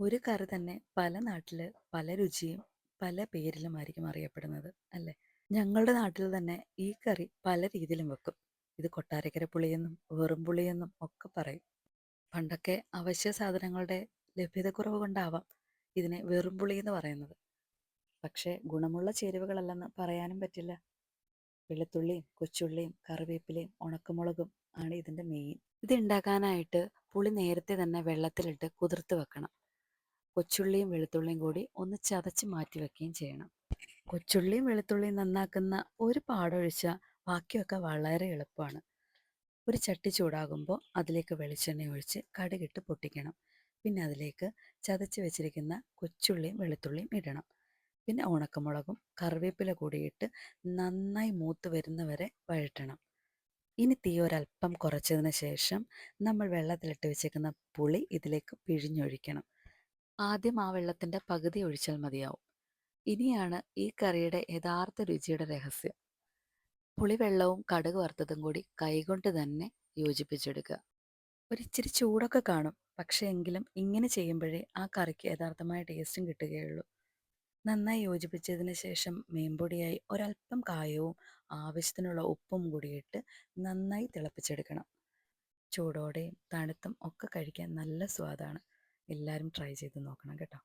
ഒരു കറി തന്നെ പല നാട്ടില് പല രുചിയും പല പേരിലുമായിരിക്കും അറിയപ്പെടുന്നത് അല്ലേ? ഞങ്ങളുടെ നാട്ടിൽ തന്നെ ഈ കറി പല രീതിയിലും വെക്കും. ഇത് കൊട്ടാരക്കര പുളിയെന്നും വെറും പുളിയെന്നും ഒക്കെ പറയും. പണ്ടൊക്കെ അവശ്യ സാധനങ്ങളുടെ ലഭ്യതക്കുറവ് കൊണ്ടാവാം ഇതിനെ വെറും പുളി എന്ന് പറയുന്നത്. പക്ഷേ ഗുണമുള്ള ചേരുവകളല്ലെന്ന് പറയാനും പറ്റില്ല. വെളുത്തുള്ളിയും കൊച്ചുള്ളിയും കറിവേപ്പിലയും ഉണക്കമുളകും ആണ് ഇതിൻ്റെ മെയിൻ. ഇത് ഉണ്ടാക്കാനായിട്ട് പുളി നേരത്തെ തന്നെ വെള്ളത്തിലിട്ട് കുതിർത്ത് വെക്കണം. കൊച്ചുള്ളിയും വെളുത്തുള്ളിയും കൂടി ഒന്ന് ചതച്ച് മാറ്റി വെക്കുകയും ചെയ്യണം. കൊച്ചുള്ളിയും വെളുത്തുള്ളിയും നന്നാക്കുന്ന ഒരു പാടൊഴിച്ചാൽ ബാക്കിയൊക്കെ വളരെ എളുപ്പമാണ്. ഒരു ചട്ടി ചൂടാകുമ്പോൾ അതിലേക്ക് വെളിച്ചെണ്ണ ഒഴിച്ച് കടുകിട്ട് പൊട്ടിക്കണം. പിന്നെ അതിലേക്ക് ചതച്ച് വെച്ചിരിക്കുന്ന കൊച്ചുള്ളിയും വെളുത്തുള്ളിയും ഇടണം. പിന്നെ ഉണക്കമുളകും കറിവേപ്പില കൂടിയിട്ട് നന്നായി മൂത്ത് വരുന്നവരെ വഴറ്റണം. ഇനി തീ ഒരല്പം കുറച്ചതിന് ശേഷം നമ്മൾ വെള്ളത്തിലിട്ട് വെച്ചേക്കുന്ന പുളി ഇതിലേക്ക് പിഴിഞ്ഞൊഴിക്കണം. ആദ്യം ആ വെള്ളത്തിൻ്റെ പകുതി ഒഴിച്ചാൽ മതിയാവും. ഇനിയാണ് ഈ കറിയുടെ യഥാർത്ഥ രുചിയുടെ രഹസ്യം. പുളിവെള്ളവും കടുക് വറുത്തതും കൂടി കൈകൊണ്ട് തന്നെ യോജിപ്പിച്ചെടുക്കുക. ഒരിച്ചിരി ചൂടൊക്കെ കാണും, പക്ഷേ എങ്കിലും ഇങ്ങനെ ചെയ്യുമ്പോഴേ ആ കറിക്ക് യഥാർത്ഥമായ ടേസ്റ്റും കിട്ടുകയുള്ളൂ. നന്നായി യോജിപ്പിച്ചതിന് ശേഷം മീൻപൊടിയായി ഒരല്പം കായവും ആവശ്യത്തിനുള്ള ഉപ്പും കൂടിയിട്ട് നന്നായി തിളപ്പിച്ചെടുക്കണം. ചൂടോടെയും തണുത്തും ഒക്കെ കഴിക്കാൻ നല്ല സ്വാദാണ്. എല്ലാവരും ട്രൈ ചെയ്ത് നോക്കണം കേട്ടോ.